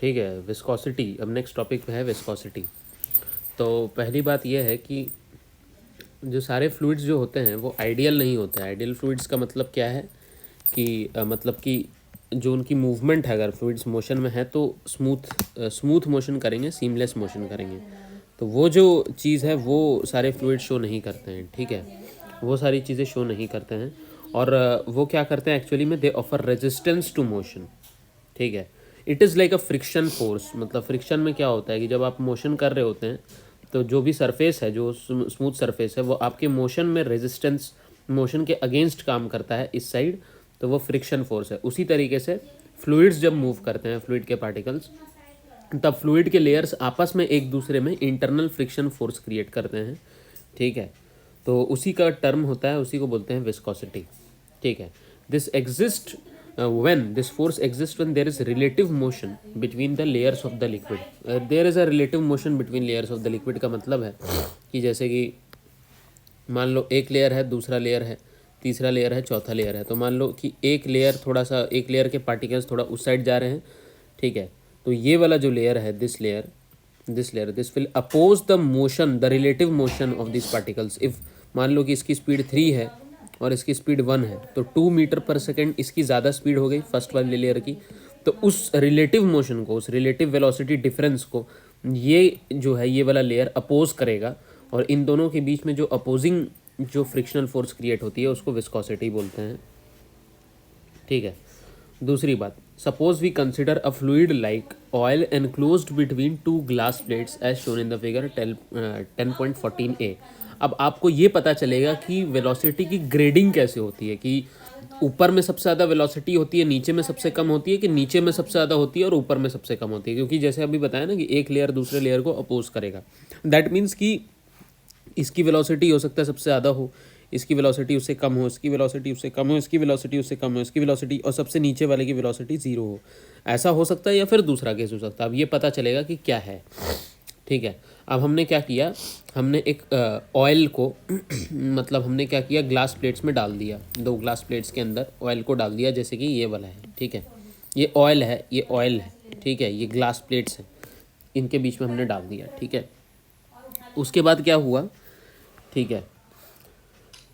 ठीक है, विस्कोसिटी। अब नेक्स्ट टॉपिक है विस्कोसिटी। तो पहली बात यह है कि जो सारे फ्लूइड्स जो होते हैं वो आइडियल नहीं होते हैं। आइडियल फ्लूइड्स का मतलब क्या है कि मतलब कि जो उनकी मूवमेंट है, अगर फ्लूइड्स मोशन में है तो स्मूथ मोशन करेंगे, सीमलेस मोशन करेंगे। तो वो जो चीज़ है वो सारे फ्लूइड शो नहीं करते हैं। ठीक है, वो सारी चीज़ें शो नहीं करते हैं। और वो क्या करते हैं एक्चुअली में, they offer resistance to motion. ठीक है, it is like a friction force. मतलब फ्रिक्शन में क्या होता है कि जब आप मोशन कर रहे होते हैं तो जो भी सरफेस है, जो स्मूथ सरफेस है, वो आपके मोशन में रेजिस्टेंस, मोशन के अगेंस्ट काम करता है इस साइड, तो वो फ्रिक्शन फोर्स है। उसी तरीके से फ्लूइड्स जब मूव करते हैं, फ्लूइड के पार्टिकल्स, तब फ्लूइड के लेयर्स आपस में एक दूसरे में इंटरनल फ्रिक्शन फोर्स क्रिएट करते हैं। ठीक है, तो उसी का टर्म होता है, उसी को बोलते हैं विस्कोसिटी। ठीक है, this exist when this force exists when there is relative motion between the layers of the liquid. There is a relative motion between layers of the liquid का मतलब है कि जैसे कि मान लो एक लेयर है, दूसरा लेयर है, तीसरा लेयर है, चौथा लेयर है। तो मान लो कि एक लेयर थोड़ा सा, एक लेयर के पार्टिकल्स थोड़ा उस साइड जा रहे हैं। ठीक है, तो ये वाला जो लेयर है, this will oppose the motion, the relative motion of this particles. If मान लो कि इसकी स्पीड 3 है और इसकी स्पीड 1 है, तो 2 मीटर पर सेकेंड इसकी ज़्यादा स्पीड हो गई फर्स्ट वाली लेयर की। तो उस रिलेटिव मोशन को, उस रिलेटिव वेलोसिटी डिफरेंस को ये जो है, ये वाला लेयर अपोज करेगा। और इन दोनों के बीच में जो अपोजिंग जो फ्रिक्शनल फोर्स क्रिएट होती है उसको विस्कोसिटी बोलते हैं। ठीक है, दूसरी बात, suppose we consider a fluid like oil enclosed between two glass plates as shown in the figure 10.14a। अब आपको ये पता चलेगा कि वेलोसिटी की ग्रेडिंग कैसे होती है, कि ऊपर में सबसे ज़्यादा वेलोसिटी होती है, नीचे में सबसे कम होती है, कि नीचे में सबसे ज़्यादा होती है और ऊपर में सबसे कम होती है। क्योंकि जैसे अभी बताया ना कि एक लेयर दूसरे लेयर को अपोज करेगा, दैट मीन्स कि इसकी वेलोसिटी हो सकता है सबसे ज़्यादा हो, इसकी वेलोसिटी उससे कम हो, इसकी वेलोसिटी उससे कम हो, इसकी वेलोसिटी उससे कम हो, इसकी वेलोसिटी, और सबसे नीचे वाले की वेलोसिटी 0 हो। ऐसा हो सकता है, या फिर दूसरा केस हो सकता है। अब ये पता चलेगा कि क्या है। ठीक है, अब हमने क्या किया, हमने एक ऑयल को मतलब हमने क्या किया, ग्लास प्लेट्स में डाल दिया, 2 ग्लास प्लेट्स के अंदर ऑयल को डाल दिया, जैसे कि ये वाला है। ठीक है, ये ऑयल है, ये ऑयल है। ठीक है, ये ग्लास प्लेट्स हैं, इनके बीच में हमने डाल दिया। ठीक है, उसके बाद क्या हुआ, ठीक है,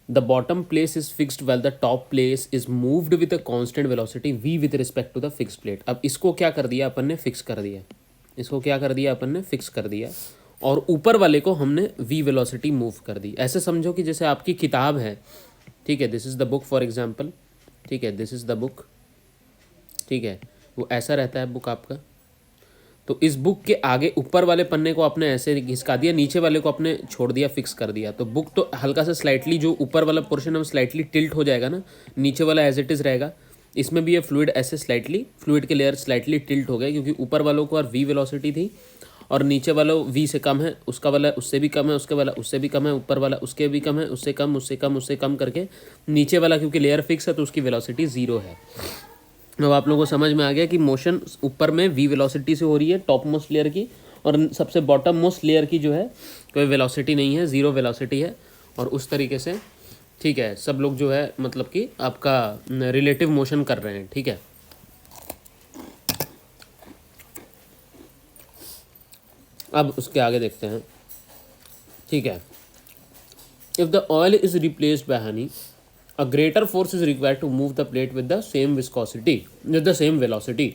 the bottom place is fixed well the top place is moved with a constant velocity v with respect to the fixed plate. अब इसको क्या कर दिया अपन ने, फिक्स कर दिया। इसको क्या कर दिया अपन ने, फिक्स कर दिया। और ऊपर वाले को हमने v वेलोसिटी मूव कर दी। ऐसे समझो कि जैसे आपकी किताब है। ठीक है, this is the book for example. ठीक है, दिस इज़ द बुक। ठीक है, वो ऐसा रहता है बुक आपका। तो इस बुक के आगे ऊपर वाले पन्ने को आपने ऐसे घिसका दिया, नीचे वाले को आपने छोड़ दिया, फिक्स कर दिया। तो बुक तो हल्का सा स्लाइटली, जो ऊपर वाला पोर्शन है वो स्लाइटली टिल्ट हो जाएगा ना, नीचे वाला एज इट इज़ रहेगा। इसमें भी ये फ्लूइड ऐसे स्लाइटली, फ्लूइड के लेयर स्लाइटली टिल्ट हो गए, क्योंकि ऊपर वालों को और वी वेलोसिटी थी और नीचे वाला वी से कम है, उसका वाला उससे भी कम है, उसके वाला उससे भी कम है, ऊपर वाला उसके भी कम है, उससे कम, उससे कम, उससे कम करके नीचे वाला क्योंकि लेयर फिक्स है तो उसकी वेलोसिटी 0 है। अब आप लोगों को समझ में आ गया कि मोशन ऊपर में v वेलोसिटी से हो रही है, टॉप मोस्ट लेयर की, और सबसे बॉटम मोस्ट लेयर की जो है कोई वेलोसिटी नहीं है, 0 वेलोसिटी है। और उस तरीके से ठीक है, सब लोग जो है मतलब कि आपका रिलेटिव मोशन कर रहे हैं। ठीक है, अब उसके आगे देखते हैं। ठीक है, if the oil is replaced by Honey, a greater force is required to move the plate with the same viscosity, with the same velocity.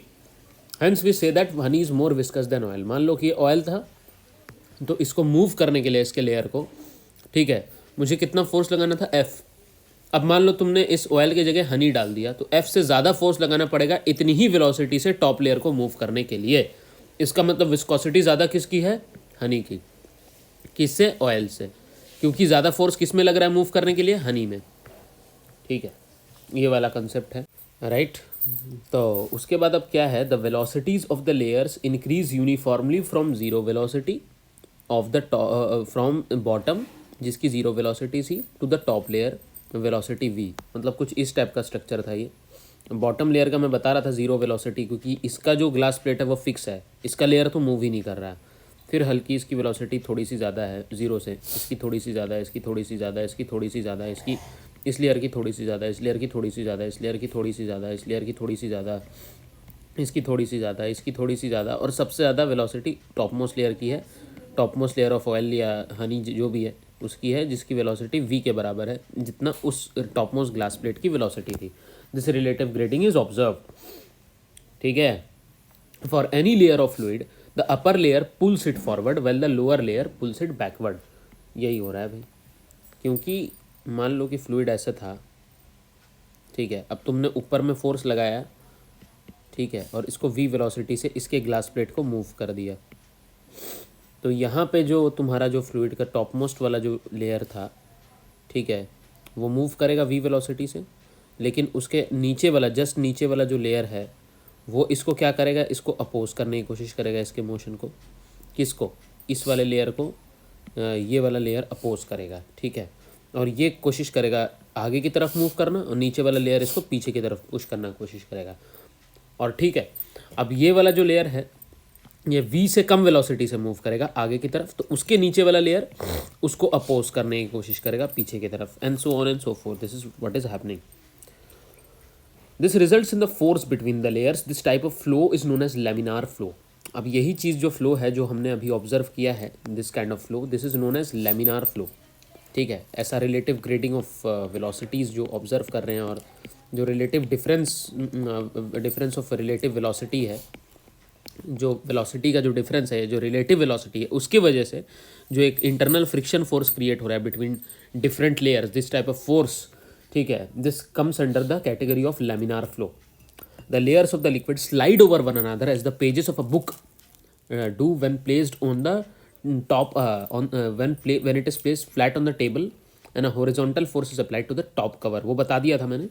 Hence we say that honey is more viscous than oil. मान लो कि ये oil था, तो इसको move करने के लिए, इसके लेयर को, ठीक है, मुझे कितना फोर्स लगाना था, F। अब मान लो तुमने इस ऑयल की जगह हनी डाल दिया, तो F से ज़्यादा फोर्स लगाना पड़ेगा इतनी ही वेलोसिटी से टॉप लेयर को मूव करने के लिए। इसका मतलब विस्कोसिटी ज़्यादा किसकी है, हनी की। किससे, ऑयल से, क्योंकि ज़्यादा फोर्स किस में लग रहा है मूव करने के लिए, हनी में। ठीक है, ये वाला कंसेप्ट है, राइट। तो उसके बाद अब क्या है, the velocities of the layers increase uniformly from 0 velocity of the from bottom, जिसकी 0 वेलोसिटी थी, to the top layer velocity v। मतलब कुछ इस टाइप का स्ट्रक्चर था ये। बॉटम लेयर का मैं बता रहा था 0 वेलोसिटी, क्योंकि इसका जो ग्लास प्लेट है वो फिक्स है, इसका लेयर तो मूव ही नहीं कर रहा है। फिर हल्की इसकी वेलोसिटी थोड़ी सी ज़्यादा है 0 से, इसकी थोड़ी सी ज़्यादा है, इसकी थोड़ी सी ज़्यादा है, इसकी थोड़ी सी ज़्यादा है, इसकी इस लेयर की थोड़ी सी ज़्यादा है, इस लेयर की थोड़ी सी ज़्यादा है, इस लेयर की थोड़ी सी ज़्यादा है, इस लेयर की थोड़ी सी ज़्यादा है, इसकी थोड़ी सी ज़्यादा, इसकी थोड़ी सी ज़्यादा, और सबसे ज़्यादा वेलोसिटी टॉप मोस्ट लेयर की है। Top most layer of oil या हनी जो भी है उसकी है, जिसकी वेलोसिटी वी के बराबर है जितना उस टॉप मोस्ट ग्लास प्लेट की वेलोसिटी थी। This relative grading is observe, ठीक है। For any layer of fluid the upper layer pulls it forward well the lower layer pulls it backward. यही हो रहा है भाई, क्योंकि मान लो कि फ्लूइड ऐसा था, ठीक है, अब तुमने ऊपर में फोर्स लगाया, ठीक है, और इसको वी वेलोसिटी से इसके ग्लास प्लेट को मूव कर दिया, तो यहाँ पे जो तुम्हारा जो फ्लूइड का टॉप मोस्ट वाला जो लेयर था, ठीक है, वो मूव करेगा वी वेलोसिटी से, लेकिन उसके नीचे वाला, जस्ट नीचे वाला जो लेयर है वो इसको क्या करेगा, इसको अपोज करने की कोशिश करेगा, इसके मोशन को। किसको? इस वाले लेयर को, ये वाला लेयर अपोज करेगा, ठीक है, और ये कोशिश करेगा आगे की तरफ मूव करना, और नीचे वाला लेयर इसको पीछे की तरफ पुश करना कोशिश करेगा। और ठीक है, अब ये वाला जो लेयर है ये v से कम वेलोसिटी से मूव करेगा आगे की तरफ, तो उसके नीचे वाला लेयर उसको अपोज करने की कोशिश करेगा पीछे की तरफ, and so on and so forth. This is what is happening. This results in the force between the layers. This type of flow is known as laminar flow. अब यही चीज़ जो फ्लो है जो हमने अभी ऑब्जर्व किया है, this kind of flow, this is known as laminar flow, ठीक है। ऐसा रिलेटिव ग्रेडिंग ऑफ वेलोसिटीज़ जो ऑब्जर्व कर रहे हैं, और जो relative difference of relative velocity है, जो वेलोसिटी का जो डिफरेंस है, जो रिलेटिव वेलोसिटी है, उसकी वजह से जो एक इंटरनल फ्रिक्शन फोर्स क्रिएट हो रहा है between different layers, this type of force, ठीक है, this comes under the category of laminar flow. The layers of the liquid slide over one another as the pages of a book do when placed on the top when it is placed flat on the table and a horizontal force is applied to the top cover। वो बता दिया था मैंने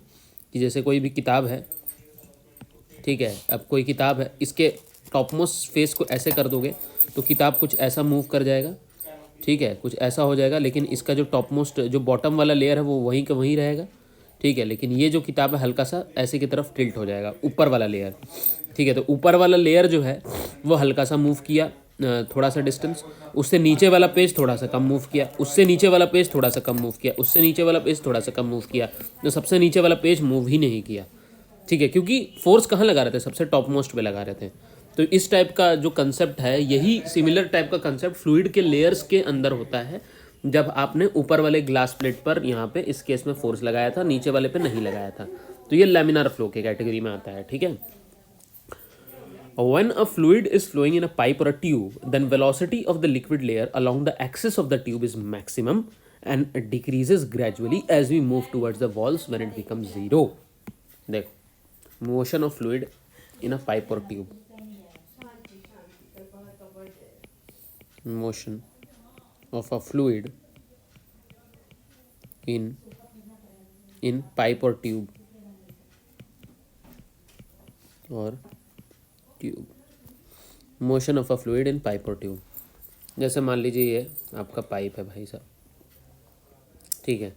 कि जैसे कोई भी किताब है, ठीक है, अब कोई किताब है, इसके टॉप मोस्ट फेस को ऐसे कर दोगे तो किताब कुछ ऐसा मूव कर जाएगा, ठीक है, कुछ ऐसा हो जाएगा, लेकिन इसका जो टॉप मोस्ट जो बॉटम वाला लेयर है वो वहीं का वहीं रहेगा, ठीक है, लेकिन ये जो किताब है हल्का सा ऐसे की तरफ टिल्ट हो जाएगा, ऊपर वाला लेयर, ठीक है। तो ऊपर वाला लेयर जो है वो हल्का सा मूव किया, थोड़ा सा डिस्टेंस, उससे नीचे वाला पेज थोड़ा सा कम मूव किया, उससे नीचे वाला पेज थोड़ा सा कम मूव किया, उससे नीचे वाला पेज थोड़ा सा कम मूव किया, तो सबसे नीचे वाला पेज मूव ही नहीं किया, ठीक है, क्योंकि फोर्स कहाँ लगा रहे थे, सबसे टॉप मोस्ट पे लगा रहे थे। तो इस टाइप का जो कंसेप्ट है, यही सिमिलर टाइप का कंसेप्ट फ्लूइड के लेयर्स के अंदर होता है, जब आपने ऊपर वाले ग्लास प्लेट पर यहाँ पे इस केस में फोर्स लगाया था, नीचे वाले पे नहीं लगाया था, तो ये लैमिनार फ्लो के कैटेगरी में आता है, ठीक है। When a fluid is flowing in a pipe or a tube, then velocity of the liquid layer along the axis of the tube is maximum and decreases gradually as we move towards the walls when it becomes zero. देखो, motion of fluid in a pipe or tube. Motion of a fluid in pipe or tube or tube. Motion of a fluid in pipe और tube. जैसे मान लीजिए ये आपका pipe है भाई साहब, ठीक है,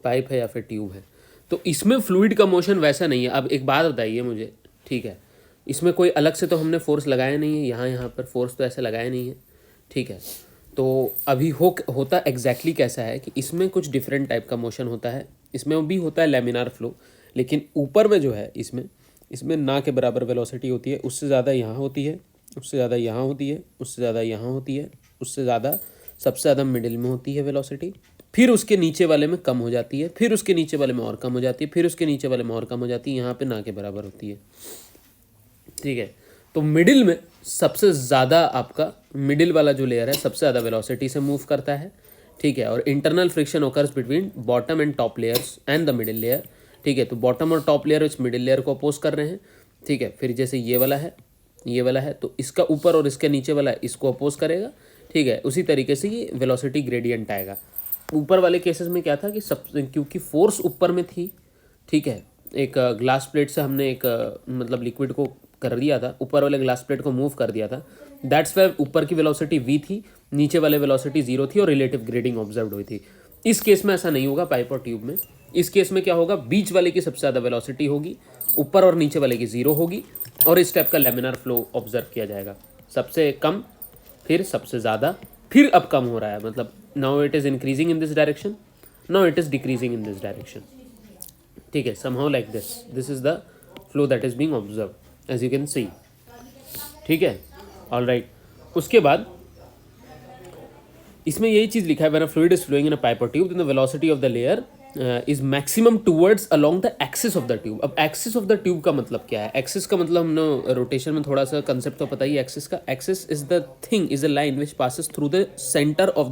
पाइप है या फिर ट्यूब है, तो इसमें फ्लूइड का मोशन वैसा नहीं है। अब एक बात बताइए मुझे, ठीक है, इसमें कोई अलग से तो हमने फोर्स लगाया नहीं है, यहाँ पर फोर्स तो ऐसे लगाया नहीं है, ठीक है। तो अभी होता एग्जैक्टली कैसा है कि इसमें कुछ डिफरेंट टाइप का मोशन होता है, इसमें भी होता है लैमिनार फ्लो, लेकिन ऊपर में जो है इसमें ना के बराबर वेलोसिटी होती है, उससे ज़्यादा यहाँ होती है, उससे ज़्यादा यहाँ होती है, उससे ज़्यादा यहाँ होती है, उससे ज़्यादा सबसे ज़्यादा मिडिल में होती है वेलोसिटी, फिर उसके नीचे वाले में कम हो जाती है, फिर उसके नीचे वाले में और कम हो जाती है, फिर उसके नीचे वाले में और कम हो जाती है, यहाँ पे ना के बराबर होती है, ठीक है। तो मिडिल में सबसे ज़्यादा आपका मिडिल वाला जो लेयर है सबसे ज़्यादा वेलोसिटी से मूव करता है, ठीक है, और internal friction occurs between bottom and top layers and the middle layer, ठीक है। तो बॉटम और टॉप लेयर इस मिडिल लेयर को अपोज कर रहे हैं, ठीक है। फिर जैसे ये वाला है तो इसका ऊपर और इसके नीचे वाला इसको अपोज करेगा, ठीक है। उसी तरीके से ये वेलोसिटी ग्रेडियंट आएगा। ऊपर वाले केसेस में क्या था कि सब क्योंकि फोर्स ऊपर में थी, ठीक है, एक ग्लास प्लेट से हमने एक मतलब लिक्विड को कर दिया था, ऊपर वाले ग्लास प्लेट को मूव कर दिया था, दैट्स वाई ऊपर की वेलोसिटी v थी, नीचे वाले वेलोसिटी 0 थी और रिलेटिव ग्रेडिंग ऑब्जर्व हुई थी। इस केस में ऐसा नहीं होगा पाइप और ट्यूब में। इस केस में क्या होगा, बीच वाले की सबसे ज़्यादा वेलोसिटी होगी, ऊपर और नीचे वाले की 0 होगी, और इस टाइप का लैमिनार फ्लो ऑब्जर्व किया जाएगा। सबसे कम, फिर सबसे ज़्यादा, फिर अब कम हो रहा है, मतलब now it is increasing in this direction, now it is decreasing in this direction, ठीक है, somehow like this is the flow that is being observe. As you can see, ठीक है, ऑल राइट। उसके बाद इसमें यही चीज़ लिखा है, when a fluid is flowing in a pipe और tube then the velocity of the layer is maximum towards along the axis of the tube. अब एक्सिस ऑफ द ट्यूब का मतलब क्या है? एक्सिस का मतलब हमने रोटेशन में थोड़ा सा कंसेप्ट तो पता ही है एक्सिस का। Axis is the thing, is a line which passes through the centre of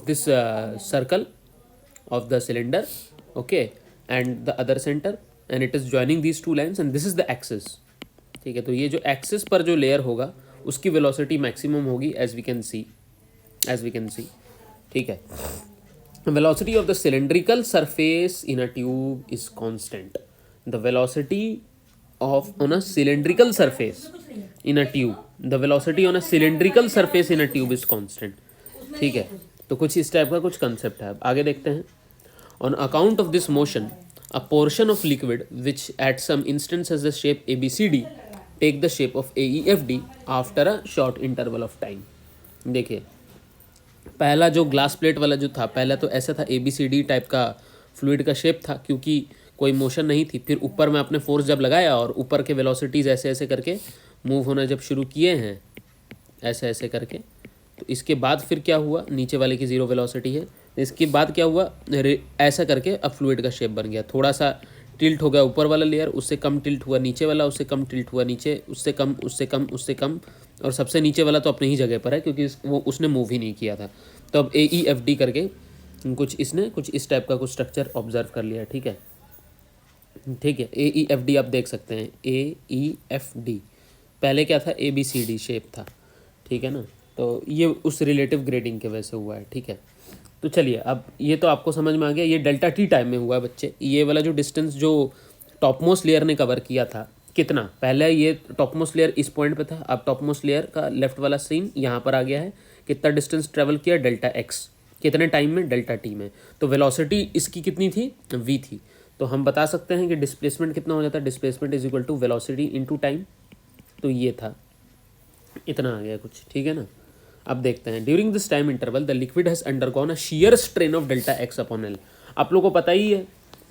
this circle of the cylinder, okay, and the other center, and it is joining these two lines and this is the axis, ठीक है। तो ये जो axis पर जो layer होगा उसकी velocity maximum होगी एज वी कैन सी, ठीक है। Velocity of the cylindrical surface in a tube is constant. The velocity of on a cylindrical surface in a tube, the velocity on a cylindrical surface in a tube is constant, ठीक है। तो कुछ इस type का कुछ concept है। अब आगे देखते हैं। On account of this motion a portion of liquid which at some instance has the shape ABCD take the shape of AEFD after a short interval of time. देखिए, पहला जो ग्लास प्लेट वाला जो था, पहला तो ऐसा था ABCD टाइप का फ्लूइड का शेप था, क्योंकि कोई मोशन नहीं थी। फिर ऊपर में आपने फोर्स जब लगाया और ऊपर के वेलोसिटीज़ ऐसे ऐसे करके मूव होना जब शुरू किए हैं, ऐसे ऐसे करके, तो इसके बाद फिर क्या हुआ, नीचे वाले की ज़ीरो वेलोसिटी है। इसके बाद क्या हुआ, ऐसा करके अब फ्लूइड का शेप बन गया। थोड़ा सा टिल्ट हो गया ऊपर वाला लेयर, उससे कम टिल्ट हुआ नीचे वाला, उससे कम टिल्ट हुआ नीचे, उससे कम, उससे कम, उससे कम, और सबसे नीचे वाला तो अपनी ही जगह पर है क्योंकि वो उसने मूव ही नहीं किया था। तो अब AEFD करके कुछ इसने कुछ इस टाइप का कुछ स्ट्रक्चर ऑब्जर्व कर लिया, ठीक है, ठीक है। AEFD आप देख सकते हैं, AEFD पहले क्या था, ABCD शेप था, ठीक है ना। तो ये उस रिलेटिव ग्रेडिंग के वजह से हुआ है, ठीक है। तो चलिए, अब ये तो आपको समझ में आ गया, ये डेल्टा T टाइम में हुआ है बच्चे। ये वाला जो डिस्टेंस जो टॉपमोस्ट लेयर ने कवर किया था, कितना, पहले ये टॉपमोस्ट लेयर इस पॉइंट पे था, अब टॉपमोस्ट लेयर का लेफ्ट वाला सीन यहाँ पर आ गया है। कितना डिस्टेंस ट्रेवल किया, डेल्टा X, कितने टाइम में, डेल्टा T में। तो वेलोसिटी इसकी कितनी थी, V थी। तो हम बता सकते हैं कि डिस्प्लेसमेंट कितना हो जाता है, displacement is equal to velocity into time. तो ये था, इतना आ गया कुछ, ठीक है ना। अब देखते हैं, during this time interval the liquid has undergone a shear strain of delta X upon L। आप लोगों को पता ही है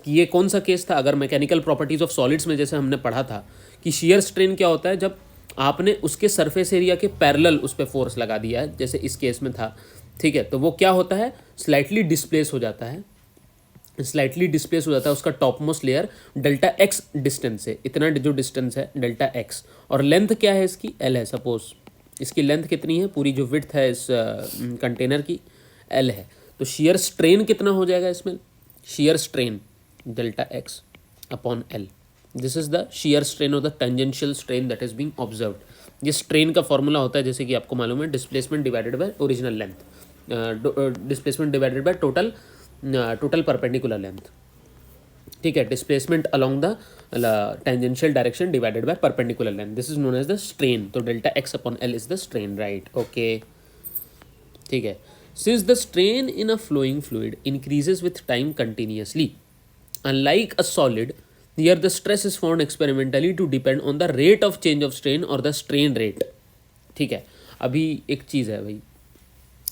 कि ये कौन सा केस था। अगर मैकेनिकल प्रॉपर्टीज ऑफ सॉलिड्स में जैसे हमने पढ़ा था कि शियर स्ट्रेन क्या होता है, जब आपने उसके सरफेस एरिया के पैरेलल उस पर फोर्स लगा दिया है, जैसे इस केस में था, ठीक है। तो वो क्या होता है, स्लाइटली डिस्प्लेस हो जाता है, स्लाइटली डिस्प्लेस हो जाता है उसका topmost layer delta X distance से। इतना जो डिस्टेंस है डेल्टा X, और लेंथ क्या है इसकी, L है। सपोज इसकी लेंथ कितनी है, पूरी जो विड्थ है इस कंटेनर की, L है। तो शियर स्ट्रेन कितना हो जाएगा इसमें, shear strain delta X upon L। This is the shear strain और the tangential strain that is being observed. ये स्ट्रेन का फॉर्मूला होता है, जैसे कि आपको मालूम है, displacement divided by original length, displacement divided by total perpendicular length, ठीक है। Displacement along the tangential direction divided by perpendicular length, this is known as the strain. तो delta X upon L is the strain, right, okay, ठीक है। Since the strain in a flowing fluid increases with time continuously, unlike a solid, here the stress is found experimentally to depend on the rate of change of strain or the strain rate, ठीक है। अभी एक चीज़ है भाई,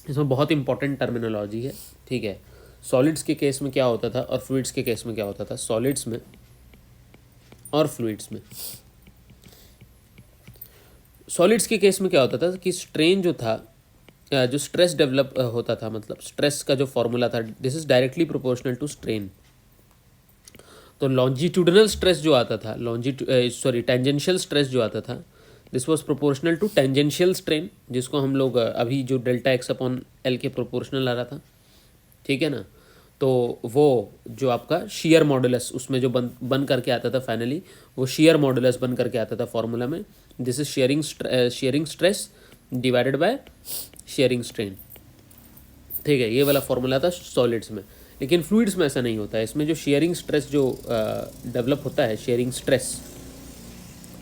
इसमें बहुत important terminology है, ठीक है। सॉलिड्स के केस में क्या होता था और फ्लूइड्स के केस में क्या होता था, सॉलिड्स में और फ्लूइड्स में। सॉलिड्स के केस में क्या होता था कि स्ट्रेन जो था, जो स्ट्रेस डेवलप होता था, मतलब स्ट्रेस का जो फॉर्मूला था, this is directly proportional to strain. तो लॉन्जिट्यूडनल स्ट्रेस जो आता था, टेंजेंशियल स्ट्रेस जो आता था, this was proportional to tangential strain, जिसको हम लोग अभी जो डेल्टा X अपॉन L के प्रोपोर्शनल आ रहा था, ठीक है ना। तो वो जो आपका शियर मॉडुलस उसमें जो बन करके आता था फाइनली, वो शियर मॉडुलस बन करके आता था फॉर्मूला में। This is sharing stress divided by sharing strain, ठीक है। ये वाला फॉर्मूला था सॉलिड्स में। लेकिन फ्लूइड्स में ऐसा नहीं होता है। इसमें जो शेयरिंग स्ट्रेस जो डेवलप होता है, shearing stress,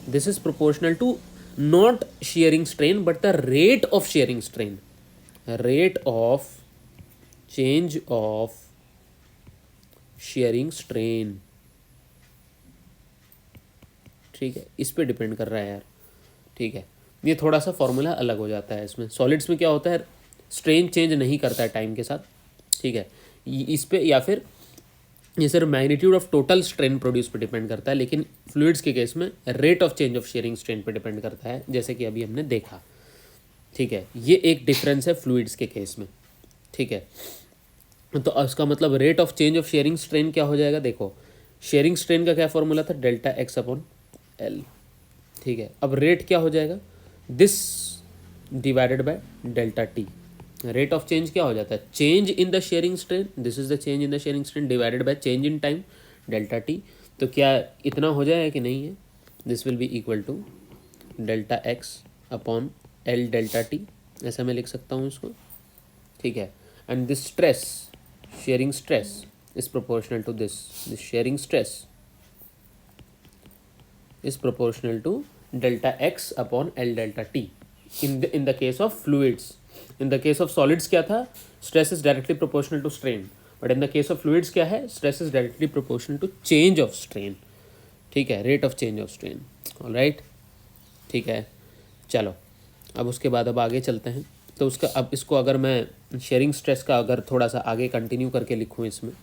this is proportional to not shearing strain but the rate of shearing strain, rate of change of shearing strain, ठीक है। इस पे डिपेंड कर रहा है यार, ठीक है। ये थोड़ा सा फॉर्मूला अलग हो जाता है इसमें। सॉलिड्स में क्या होता है, स्ट्रेन चेंज नहीं करता है टाइम के साथ, ठीक है। इस पे या फिर ये सिर्फ magnitude of total strain produce पे डिपेंड करता है, लेकिन फ्लूइड्स के केस में rate of change of shearing strain पे डिपेंड करता है, जैसे कि अभी हमने देखा। ठीक है, ये एक डिफरेंस है फ्लूइड्स के केस में। ठीक है, तो उसका मतलब rate of change of shearing strain क्या हो जाएगा, देखो शेयरिंग स्ट्रेन का क्या फॉर्मूला था, डेल्टा एक्स अपॉन एल। ठीक है, अब रेट क्या हो जाएगा, this divided by delta T. Rate of change क्या हो जाता है, change in the shearing strain, this is the change in the shearing strain divided by change in time delta T. तो क्या इतना हो जाएगा कि नहीं है, this will be equal to delta x upon L delta T, ऐसा मैं लिख सकता हूँ इसको। ठीक है, and this stress, shearing stress is proportional to this sharing stress is proportional to delta x upon L delta t in the case of fluids. In the case of solids क्या था, stress is directly proportional to strain, but in the case of fluids क्या है, stress is directly proportional to change of strain. ठीक है, rate of change of strain. all right, ठीक है, चलो अब उसके बाद अब आगे चलते हैं। तो उसका अब इसको अगर मैं शेयरिंग स्ट्रेस का अगर थोड़ा सा आगे कंटिन्यू करके लिखूँ, इसमें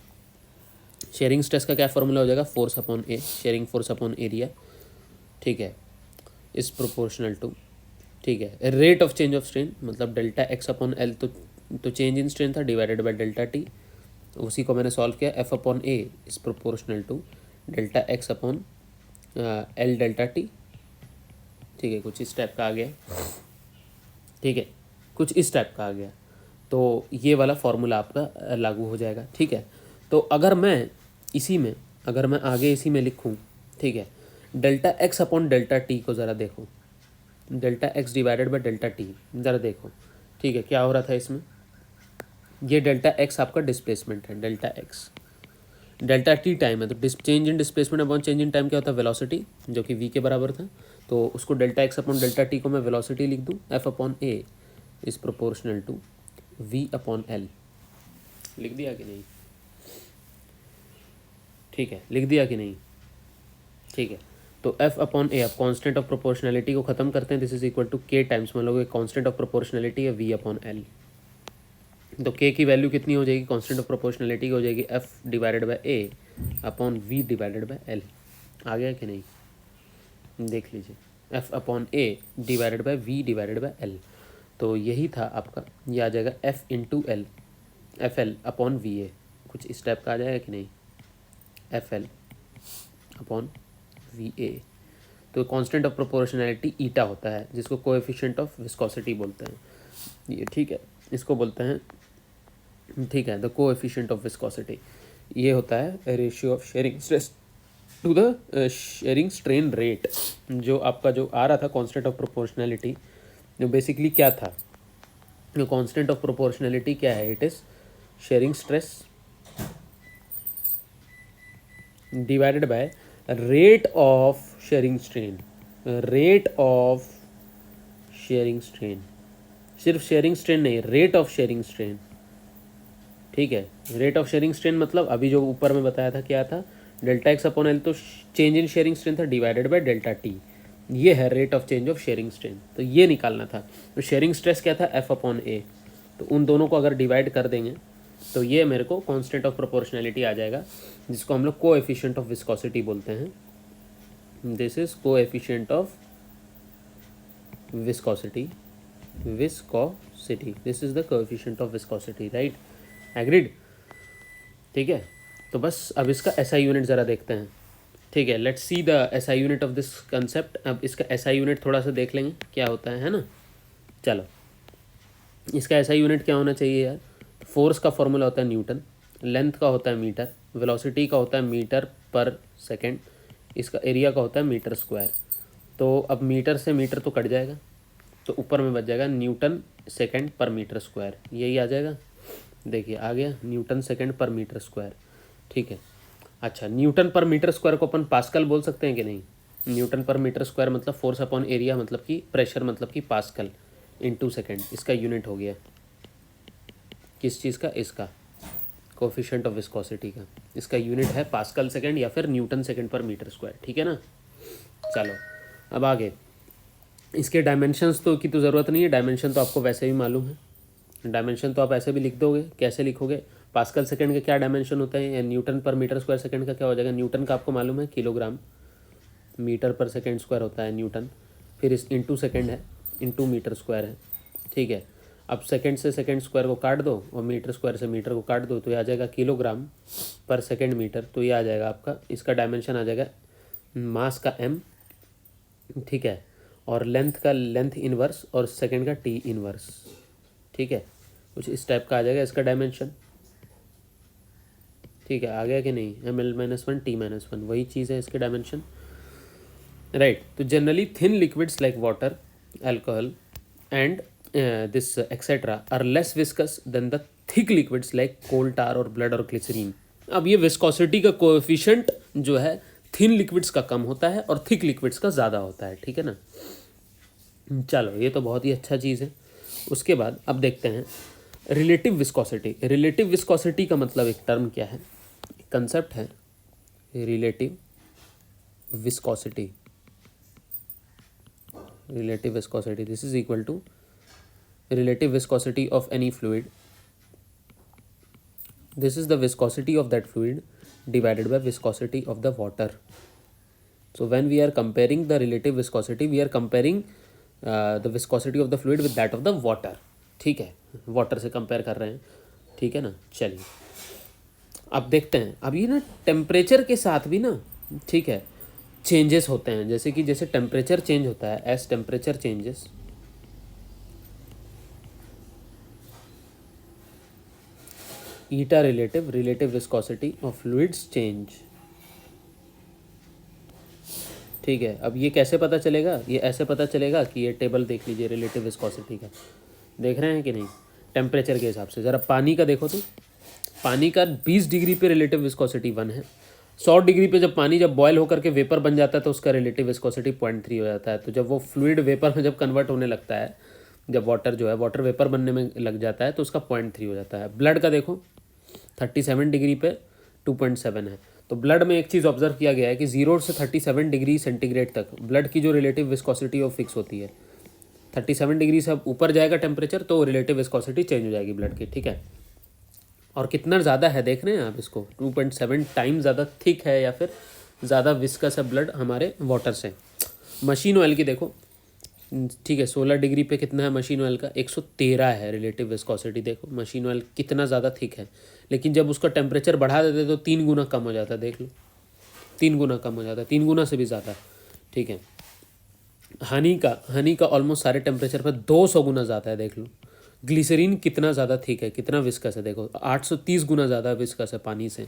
शेयरिंग स्ट्रेस का क्या फॉर्मूला हो जाएगा, force upon A, shearing force upon area. ठीक है, इज प्रोपोर्शनल टू, ठीक है, rate of change of strain मतलब डेल्टा एक्स अपॉन एल, तो चेंज इन स्ट्रेन था डिवाइडेड बाय डेल्टा टी, उसी को मैंने सॉल्व किया, F upon A is proportional to delta x upon L delta T. ठीक है, कुछ इस टाइप का आ गया। ठीक है, कुछ इस टाइप का आ गया, तो ये वाला फॉर्मूला आपका लागू हो जाएगा। ठीक है, तो अगर मैं इसी में, अगर मैं आगे इसी में लिखूं, ठीक है, delta x upon delta T को ज़रा देखो, delta x divided by delta T ज़रा देखो। ठीक है, क्या हो रहा था इसमें, ये डेल्टा एक्स आपका डिस्प्लेसमेंट है, delta x, delta T time है, तो change in displacement upon change in time क्या होता है, वेलोसिटी, जो कि वी के बराबर था। तो उसको delta x upon delta T को मैं वेलोसिटी लिख दूँ, F upon A is proportional to V upon L. लिख दिया कि नहीं, ठीक है, लिख दिया कि नहीं, ठीक है। तो f अपॉन ए, अब कांस्टेंट ऑफ प्रोपोर्शनैलिटी को ख़त्म करते हैं, दिस इज इक्वल टू के टाइम्स, मान लो कांस्टेंट ऑफ प्रोपोर्शनैलिटी है v अपॉन एल, तो k की वैल्यू कितनी हो जाएगी, कांस्टेंट ऑफ प्रोपोर्शनैलिटी की हो जाएगी f divided by a upon v divided by l। आ गया कि नहीं, देख लीजिए, f upon a divided by v divided by l, तो यही था आपका, ये आ जाएगा f into L, F L upon V A, कुछ इस टाइप का आ जाएगा कि नहीं, F L upon V A. तो कांस्टेंट ऑफ प्रोपोर्शनैलिटी ईटा होता है, जिसको कोएफिशिएंट ऑफ विस्कोसिटी बोलते हैं ये। ठीक है, इसको बोलते हैं, ठीक है, द कोएफिशिएंट ऑफ विस्कोसिटी, ये होता है ratio of shearing stress to the shearing strain rate. जो आपका जो आ रहा था कांस्टेंट ऑफ प्रोपोर्शनैलिटी, जो बेसिकली क्या था, जो कांस्टेंट ऑफ प्रोपोर्शनैलिटी क्या है, it is shearing stress divided by rate of shearing strain, rate of shearing strain, सिर्फ शेयरिंग स्ट्रेन नहीं, रेट ऑफ शेयरिंग स्ट्रेन। ठीक है, रेट ऑफ शेयरिंग स्ट्रेन मतलब अभी जो ऊपर में बताया था क्या था, डेल्टा एक्स अपॉन एल, तो चेंज इन शेयरिंग स्ट्रेन था डिवाइडेड बाय डेल्टा टी, ये है rate of change of shearing strain, तो ये निकालना था। तो शेयरिंग स्ट्रेस क्या था, एफ अपॉन ए, तो उन दोनों को अगर डिवाइड कर देंगे तो ये मेरे को कांस्टेंट ऑफ प्रोपोर्शनैलिटी आ जाएगा, जिसको हम लोग कोएफिशिएंट ऑफ विस्कोसिटी बोलते हैं। This is coefficient of viscosity, viscosity, this is the coefficient of viscosity, right, agreed. ठीक है, तो बस अब इसका एसआई यूनिट ज़रा देखते हैं। ठीक है, let's see the SI unit of this concept. अब इसका एसआई यूनिट थोड़ा सा देख लेंगे क्या होता है ना। चलो, इसका एसआई यूनिट क्या होना चाहिए यार, फोर्स का फॉर्मूला होता है न्यूटन, लेंथ का होता है मीटर, वेलोसिटी का होता है मीटर पर सेकेंड, इसका एरिया का होता है मीटर स्क्वायर। तो अब मीटर से मीटर तो कट जाएगा, तो ऊपर में बच जाएगा न्यूटन सेकेंड पर मीटर स्क्वायर, यही आ जाएगा। देखिए आ गया न्यूटन सेकेंड पर मीटर स्क्वायर। ठीक है, अच्छा, न्यूटन पर मीटर स्क्वायर को अपन पास्कल बोल सकते हैं कि नहीं, न्यूटन पर मीटर स्क्वायर मतलब फोर्स अपॉन एरिया मतलब कि प्रेशर मतलब कि पास्कल इनटू सेकेंड, इसका यूनिट हो गया किस चीज़ का, इसका कोएफिशिएंट ऑफ विस्कोसिटी का, इसका यूनिट है पास्कल सेकेंड या फिर न्यूटन सेकेंड पर मीटर स्क्वायर। ठीक है ना, चलो अब आगे, इसके डायमेंशंस तो की तो ज़रूरत नहीं है, डायमेंशन तो आपको वैसे भी मालूम है, डायमेंशन तो आप ऐसे भी लिख दोगे, कैसे लिखोगे, पास्कल सेकंड का क्या डायमेंशन होता है, या न्यूटन पर मीटर स्क्वायर सेकंड का क्या हो जाएगा। न्यूटन का आपको मालूम है किलोग्राम मीटर पर सेकंड स्क्वायर होता है न्यूटन, फिर इस इंटू सेकंड है, इंटू मीटर स्क्वायर है, ठीक है। अब सेकंड से सेकंड स्क्वायर को काट दो और मीटर स्क्वायर से मीटर को काट दो, तो ये आ जाएगा किलोग्राम पर सेकंड मीटर। तो ये आ जाएगा आपका, इसका डायमेंशन आ जाएगा मास का m, ठीक है, और लेंथ का लेंथ इनवर्स और सेकंड का t इनवर्स, ठीक है। कुछ इस टाइप का आ जाएगा इसका डायमेंशन, ठीक है। आ गया कि नहीं, ml-1 t-1 वही चीज़ है इसके डायमेंशन, राइट। तो generally thin liquids like water, alcohol and this etcetera are less viscous than the thick liquids like coal tar और ब्लड और ग्लिसरीन। अब ये विस्कोसिटी का कोएफिशिएंट जो है थिन लिक्विड्स का कम होता है और थिक लिक्विड्स का ज़्यादा होता है, ठीक है ना। चलो ये तो बहुत ही अच्छा चीज़ है। उसके बाद अब देखते हैं रिलेटिव विस्कोसिटी। रिलेटिव विस्कोसिटी का मतलब एक टर्म क्या है, कंसेप्ट है relative viscosity. Relative viscosity, this is equal to relative viscosity of any fluid. This is the viscosity of that fluid divided by viscosity of the water. So when we are comparing the relative viscosity, we are comparing the viscosity of the fluid with that of the water, ठीक है, water से compare कर रहे हैं, ठीक है ना। चलिए अब देखते हैं, अब ये ना टेम्परेचर के साथ भी ना, ठीक है, चेंजेस होते हैं। जैसे कि जैसे टेम्परेचर चेंज होता है, as temperature changes eta relative viscosity of fluids change, ठीक है। अब ये कैसे पता चलेगा, ये ऐसे पता चलेगा कि ये टेबल देख लीजिए रिलेटिव विस्कोसिटी का, देख रहे हैं कि नहीं, टेम्परेचर के हिसाब से। ज़रा पानी का देखो, तो पानी का 20 डिग्री पे रिलेटिव विस्कोसिटी 1 है। 100 डिग्री पे जब पानी जब बॉयल होकर के वेपर बन जाता है तो उसका रिलेटिव विस्कोसिटी 0.3 हो जाता है। तो जब वो फ्लूइड वेपर में जब कन्वर्ट होने लगता है, जब वाटर जो है वाटर वेपर बनने में लग जाता है, तो उसका 0.3 हो जाता है। ब्लड का देखो 37 डिग्री पे 2.7 है। तो ब्लड में एक चीज़ ऑब्जर्व किया गया है कि 0 से 37 डिग्री सेंटीग्रेड तक ब्लड की जो रिलेटिव विस्कोसिटी वो फिक्स होती है। 37 डिग्री से ऊपर जाएगा टेम्परेचर तो रिलेटिव विस्कोसिटी चेंज हो जाएगी ब्लड की, ठीक है। और कितना ज़्यादा है देख रहे हैं आप इसको, 2.7 टाइम ज़्यादा थिक है या फिर ज़्यादा विस्कस है ब्लड हमारे वाटर से। मशीन ऑयल की देखो, ठीक है, 16 डिग्री पे कितना है मशीन ऑयल का, 113 है रिलेटिव विस्कोसिटी। देखो मशीन ऑयल कितना ज़्यादा थिक है, लेकिन जब उसका टेम्परेचर बढ़ा देते तो 3 गुना कम हो जाता है। देख लो 3 गुना कम हो जाता है, 3 गुना से भी ज़्यादा, ठीक है। हनी का ऑलमोस्ट सारे टेम्परेचर पर 200 गुना ज़्यादा है, देख लो। ग्लिसरीन कितना ज़्यादा थिक है, कितना विस्कस है, देखो 830 गुना ज़्यादा विस्कस है पानी से,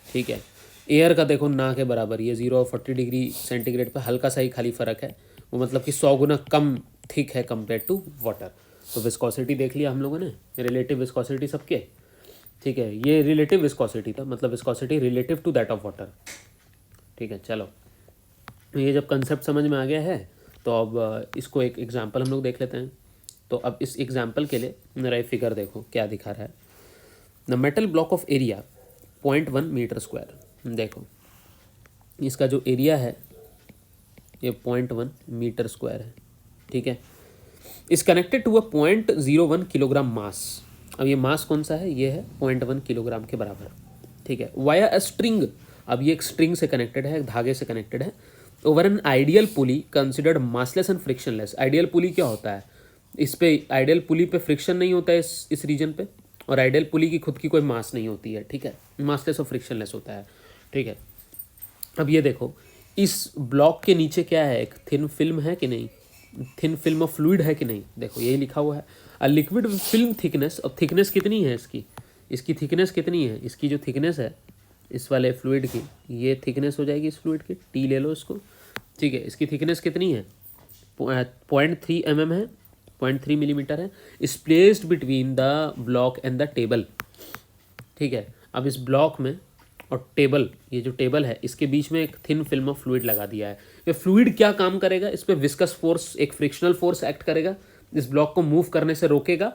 ठीक है। एयर का देखो ना के बराबर, ये 0 और 40 डिग्री सेंटीग्रेड पर हल्का सा ही खाली फ़र्क है, वो मतलब कि 100 गुना कम थिक है कंपेयर टू वाटर। तो विस्कोसिटी देख लिया हम लोगों ने, रिलेटिव विस्कोसिटी सबके, ठीक है। ये रिलेटिव विस्कोसिटी था, मतलब viscosity relative to that of water, ठीक है। चलो ये जब कंसेप्ट समझ में आ गया है तो अब इसको एक एग्जांपल हम लोग देख लेते हैं। तो अब इस एग्जांपल के लिए मेरा ये फिगर देखो क्या दिखा रहा है। The metal block of area 0.1 metre square, देखो इसका जो एरिया है ये 0.1 मीटर स्क्वायर है, ठीक है। Is connected to a 0.01 kilogram mass. अब ये मास कौन सा है, ये है 0.1 किलोग्राम के बराबर, ठीक है। वाया अ स्ट्रिंग, अब ये एक स्ट्रिंग से कनेक्टेड है, एक धागे से कनेक्टेड है, over an ideal pulley considered massless and frictionless. Ideal pulley क्या होता है, इस पे आइडियल पुली पे फ्रिक्शन नहीं होता है इस रीजन पे, और आइडियल पुली की खुद की कोई मास नहीं होती है, ठीक है। मासलेस और फ्रिक्शनलेस होता है, ठीक है। अब ये देखो इस ब्लॉक के नीचे क्या है, एक थिन फिल्म है कि नहीं, थिन फिल्म ऑफ फ्लूइड है कि नहीं, देखो यही लिखा हुआ है अ लिक्विड फिल्म थिकनेस। अब थिकनेस कितनी है इसकी थिकनेस कितनी है, इसकी जो थिकनेस है इस वाले फ्लूइड की, ये थिकनेस हो जाएगी इस फ्लूइड की, टी ले लो इसको, ठीक है। इसकी थिकनेस कितनी है, 0.3 mm है, 0.3 मिलीमीटर है। इस placed between the block and the table, ठीक है। अब इस ब्लॉक में और टेबल, ये जो टेबल है इसके बीच में एक थिन फिल्म ऑफ फ्लूइड लगा दिया है। ये फ्लूइड क्या काम करेगा, इस पर विस्कस फोर्स, एक फ्रिक्शनल फोर्स एक्ट करेगा, इस ब्लॉक को मूव करने से रोकेगा।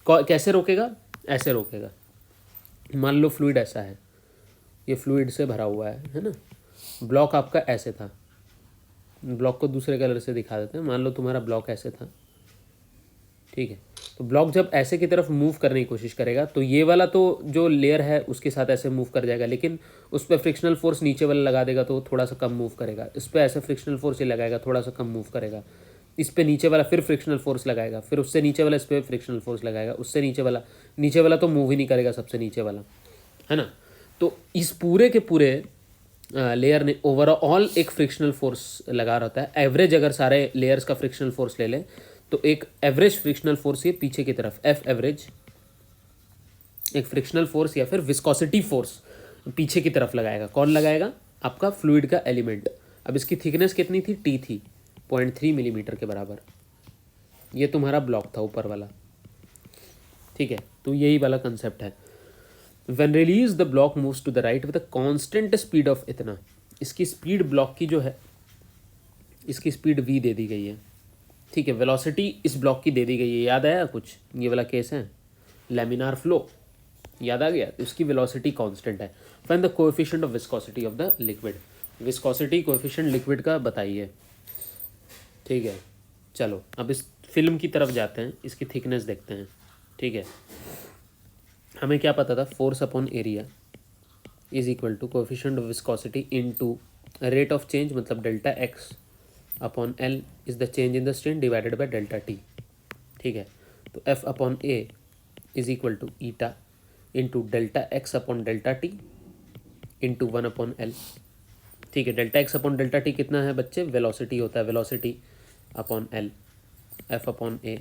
कैसे रोकेगा, ऐसे रोकेगा। मान लो फ्लूइड ऐसा है, ये फ्लूइड से भरा हुआ है ना। ब्लॉक आपका ऐसे था, ब्लॉक को दूसरे कलर से दिखा देते हैं। मान लो तुम्हारा ब्लॉक ऐसे था, ठीक है। तो ब्लॉक जब ऐसे की तरफ मूव करने की कोशिश करेगा तो ये वाला तो जो लेयर है उसके साथ ऐसे मूव कर जाएगा, लेकिन उस पर फ्रिक्शनल फोर्स नीचे वाला लगा देगा तो थोड़ा सा कम मूव करेगा। इस पर ऐसे फ्रिक्शनल फोर्स ये लगाएगा, थोड़ा सा कम मूव करेगा। इस पे नीचे वाला फिर फ्रिक्शनल फोर्स लगाएगा, फिर उससे नीचे वाला इस पर फ्रिक्शनल फोर्स लगाएगा, उससे नीचे वाला तो मूव ही नहीं करेगा, सबसे नीचे वाला, है ना। तो इस पूरे के पूरे लेयर ने ओवरऑल एक फ्रिक्शनल फोर्स लगा रहता है। एवरेज अगर सारे लेयर्स का फ्रिक्शनल फोर्स ले लें तो एक एवरेज फ्रिक्शनल फोर्स ये पीछे की तरफ एफ एवरेज एक फ्रिक्शनल फोर्स या फिर विस्कोसिटी फोर्स पीछे की तरफ लगाएगा। कौन लगाएगा? आपका फ्लूइड का एलिमेंट। अब इसकी थिकनेस कितनी थी? टी थी, 0.3 मिलीमीटर के बराबर। ये तुम्हारा ब्लॉक था ऊपर वाला, ठीक है। तो यही वाला कंसेप्ट है। When release the block moves to the right with a constant speed of इतना, इसकी स्पीड ब्लॉक की जो है, इसकी स्पीड v दे दी गई है, ठीक है। वेलोसिटी इस ब्लॉक की दे दी गई है। याद आया कुछ? ये वाला केस है लैमिनार फ्लो, याद आ गया? इसकी वेलोसिटी कांस्टेंट है। Find the coefficient of viscosity of the liquid. Viscosity coefficient liquid का बताइए, ठीक है। चलो अब इस फिल्म की तरफ जाते हैं, इसकी थिकनेस देखते हैं, ठीक है। हमें क्या पता था? Force upon area is equal to coefficient of viscosity into rate of change, मतलब delta x upon L is the change in the strain divided by delta T, ठीक है। तो F upon A is equal to eta into delta x upon delta t into 1 upon L, ठीक है। Delta x upon delta t कितना है बच्चे? Velocity होता है, velocity upon L F upon ए,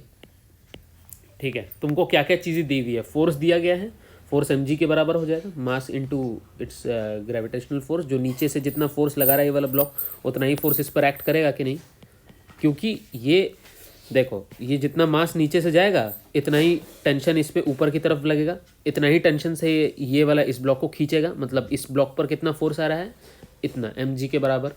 ठीक है। तुमको क्या क्या चीज़ें दी हुई है? फोर्स दिया गया है, फोर्स mg के बराबर हो जाएगा, mass into its gravitational force. जो नीचे से जितना फोर्स लगा रहा है ये वाला ब्लॉक, उतना ही फोर्स इस पर एक्ट करेगा कि नहीं? क्योंकि ये देखो, ये जितना मास नीचे से जाएगा इतना ही टेंशन इस पे ऊपर की तरफ लगेगा, इतना ही टेंशन से ये वाला इस ब्लॉक को खींचेगा। मतलब इस ब्लॉक पर कितना फोर्स आ रहा है? इतना, mg के बराबर,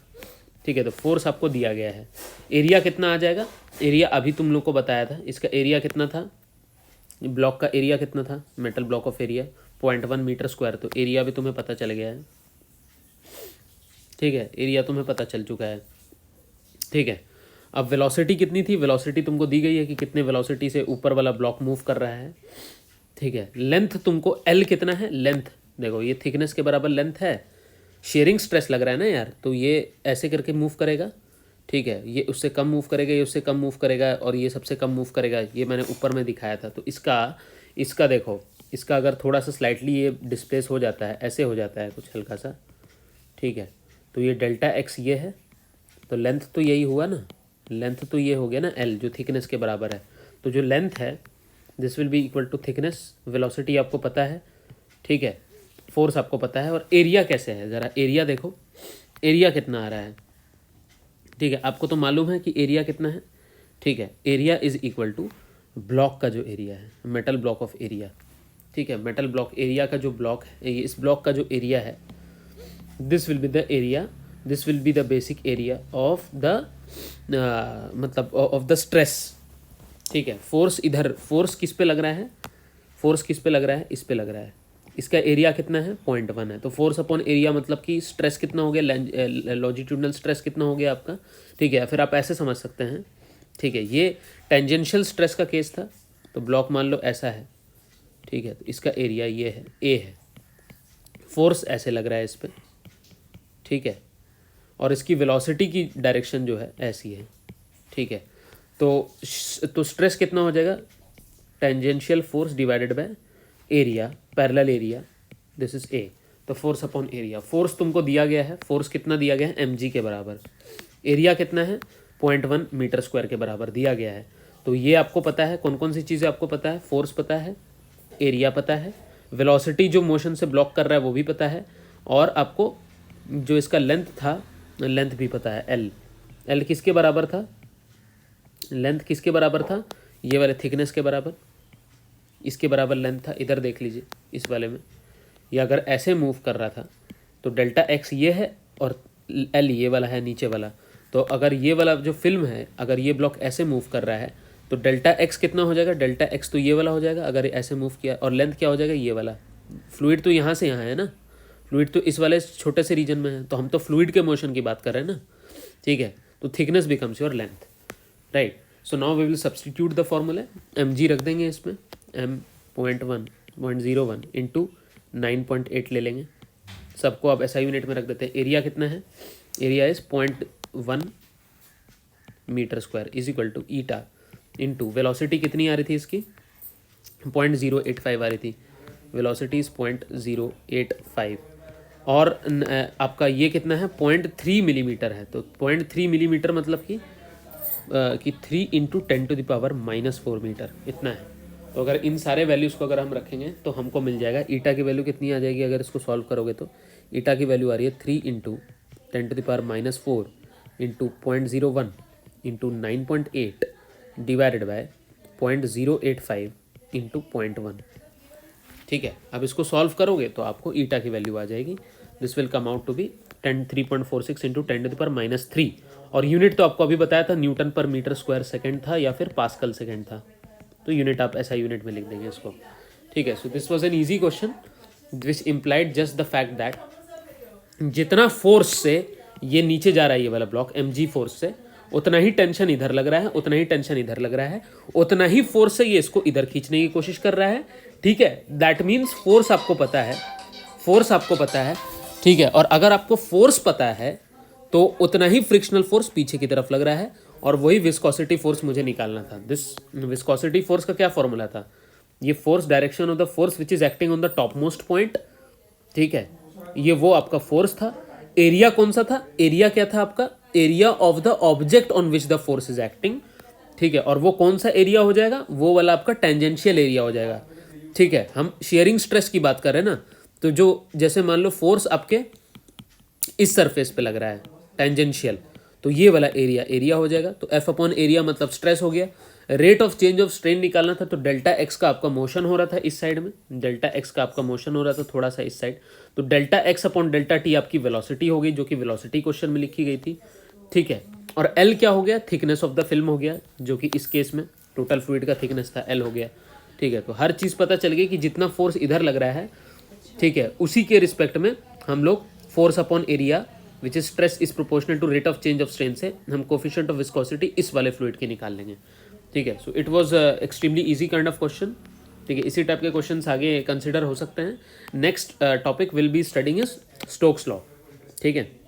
ठीक है। तो फोर्स आपको दिया गया है। एरिया कितना आ जाएगा? एरिया अभी तुम लोग को बताया था, इसका एरिया कितना था? ब्लॉक का एरिया कितना था? Metal block of area 0.1 metre square. तो एरिया भी तुम्हें पता चल गया है, ठीक है। एरिया तुम्हें पता चल चुका है, ठीक है। अब वेलोसिटी कितनी थी? वेलोसिटी तुमको दी गई है कि कितने वेलोसिटी से ऊपर वाला ब्लॉक मूव कर रहा है, ठीक है। लेंथ तुमको एल कितना है? लेंथ देखो, ये थिकनेस के बराबर लेंथ है। शेयरिंग स्ट्रेस लग रहा है ना यार, तो ये ऐसे करके मूव करेगा, ठीक है। ये उससे कम मूव करेगा, ये उससे कम मूव करेगा, और ये सबसे कम मूव करेगा। ये मैंने ऊपर में दिखाया था। तो इसका देखो, इसका अगर थोड़ा सा स्लाइटली ये डिस्प्लेस हो जाता है, ऐसे हो जाता है कुछ हल्का सा, ठीक है। तो ये डेल्टा एक्स ये है, तो लेंथ तो यही हुआ ना, लेंथ तो ये हो गया ना एल, जो थिकनेस के बराबर है। तो जो लेंथ है this will be equal to thickness. Velocity आपको पता है, ठीक है। फोर्स आपको पता है। और एरिया कैसे है? ज़रा एरिया देखो, एरिया कितना आ रहा है, ठीक है। आपको तो मालूम है कि एरिया कितना है, ठीक है। Area is equal to block का जो एरिया है, मेटल ब्लॉक ऑफ एरिया, ठीक है। मेटल ब्लॉक एरिया का जो ब्लॉक है, इस ब्लॉक का जो एरिया है, this will be the area, this will be the basic area of the मतलब ऑफ द स्ट्रेस, ठीक है। फोर्स इधर, फोर्स किस पे लग रहा है? फोर्स किस पे लग रहा है? इस पे लग रहा है। इसका एरिया कितना है? 0.1 है। तो फोर्स अपॉन एरिया मतलब कि स्ट्रेस कितना हो गया? लॉन्जिट्यूडनल स्ट्रेस कितना हो गया आपका, ठीक है। फिर आप ऐसे समझ सकते हैं, ठीक है। ये टेंजेंशियल स्ट्रेस का केस था, तो ब्लॉक मान लो ऐसा है, ठीक है। तो इसका एरिया ये है, ए है। फोर्स ऐसे लग रहा है इस पर, ठीक है। और इसकी वेलोसिटी की डायरेक्शन जो है ऐसी है, ठीक है। तो स्ट्रेस कितना हो जाएगा? Tangential force divided by area, parallel area, this is a. तो फोर्स अपॉन एरिया, फोर्स तुमको दिया गया है, फोर्स कितना दिया गया है? mg के बराबर। एरिया कितना है? 0.1 मीटर स्क्वायर के बराबर दिया गया है। तो ये आपको पता है, कौन कौन सी चीज़ें आपको पता है? फोर्स पता है, एरिया पता है, वेलोसिटी जो मोशन से ब्लॉक कर रहा है वो भी पता है, और आपको जो इसका लेंथ था, लेंथ भी पता है, एल। एल किसके बराबर था? लेंथ किसके बराबर था? ये वाले थिकनेस के बराबर, इसके बराबर लेंथ था। इधर देख लीजिए, इस वाले में ये अगर ऐसे मूव कर रहा था तो डेल्टा एक्स ये है और एल ये वाला है नीचे वाला। तो अगर ये वाला जो फिल्म है, अगर ये ब्लॉक ऐसे मूव कर रहा है तो डेल्टा एक्स कितना हो जाएगा? डेल्टा एक्स तो ये वाला हो जाएगा अगर ऐसे मूव किया, और लेंथ क्या हो जाएगा? ये वाला। फ्लूइड तो यहाँ से यहाँ है ना, फ्लूइड तो इस वाले छोटे से रीजन में है, तो हम तो फ्लूइड के मोशन की बात कर रहे हैं ना, ठीक है। तो thickness becomes your length, right. So now we will substitute the formula, mg रख देंगे इसमें, m 0.01 इंटू 9.8 ले लेंगे, सबको आप SI यूनिट में रख देते हैं। एरिया कितना है, area is 0.1 metre square is equal to eta into velocity कितनी आ रही थी इसकी, 0.085 आ रही थी, वेलोसिटी इज 0.085 और आपका ये कितना है 0.3 मिलीमीटर है, तो 0.3 मिलीमीटर मतलब कि 3 इंटू 10⁻⁻⁴ मीटर इतना है। तो अगर इन सारे वैल्यूज़ को अगर हम रखेंगे तो हमको मिल जाएगा, ईटा की वैल्यू कितनी आ जाएगी अगर इसको सॉल्व करोगे तो, ईटा की वैल्यू आ रही है 3 into 10⁻⁴ into 0.01 into 9.8 divided by 0.085 into 0.1। ठीक है, अब इसको सॉल्व करोगे तो आपको ईटा की वैल्यू आ जाएगी, this will come out to be 3.46 into 10⁻³ और यूनिट तो आपको अभी बताया था न्यूटन पर मीटर स्क्वायर सेकेंड था या फिर पास्कल सेकेंड था, तो यूनिट आप ऐसा यूनिट में लिख देंगे इसको। ठीक है, so this was an easy question which implied just the fact that जितना फोर्स से ये नीचे जा रहा है ये वाला ब्लॉक mg फोर्स से, उतना ही टेंशन इधर लग रहा है, उतना ही टेंशन इधर लग रहा है, उतना ही फोर्स से ये इसको इधर खींचने की कोशिश कर रहा है। ठीक है, दैट मीन्स फोर्स आपको पता है, फोर्स आपको पता है। ठीक है, और अगर आपको फोर्स पता है तो उतना ही फ्रिक्शनल फोर्स पीछे की तरफ लग रहा है और वही विस्कोसिटी फोर्स मुझे निकालना था। दिस विस्कोसिटी फोर्स का क्या फॉर्मूला था, ये force direction of the force which is acting on the top most point. ठीक है, ये वो आपका फोर्स था। एरिया कौन सा था, एरिया क्या था आपका, area of the object on which the force is acting. ठीक है, और वो कौन सा एरिया हो जाएगा, वो वाला आपका टेंजेंशियल एरिया हो जाएगा। ठीक है, हम शेयरिंग स्ट्रेस की बात कर रहे हैं ना, तो जो जैसे मान लो फोर्स आपके इस सरफेस पे लग रहा है टेंजेंशियल, तो ये वाला एरिया एरिया हो जाएगा। तो F अपॉन एरिया मतलब स्ट्रेस हो गया। Rate of change of strain निकालना था, तो डेल्टा एक्स का आपका मोशन हो रहा था इस साइड में, डेल्टा एक्स का आपका मोशन हो रहा था थोड़ा सा इस साइड, तो delta x upon delta T आपकी वेलोसिटी हो गई, जो कि वेलोसिटी क्वेश्चन में लिखी गई थी। ठीक है, और एल क्या हो गया, थिकनेस ऑफ द फिल्म हो गया, जो कि इस केस में टोटल फ्लूइड का थिकनेस था, एल हो गया। ठीक है, तो हर चीज़ पता चल गई कि जितना फोर्स इधर लग रहा है, ठीक है, उसी के रिस्पेक्ट में हम लोग force upon area which is stress is proportional to rate of change of strain से हम कोफिशिएंट ऑफ विस्कोसिटी इस वाले फ्लूइड के निकाल लेंगे। ठीक है, so it was extremely easy kind of question. ठीक है, इसी टाइप के क्वेश्चंस आगे कंसिडर हो सकते हैं। Next topic will be studying is Stokes law. ठीक है।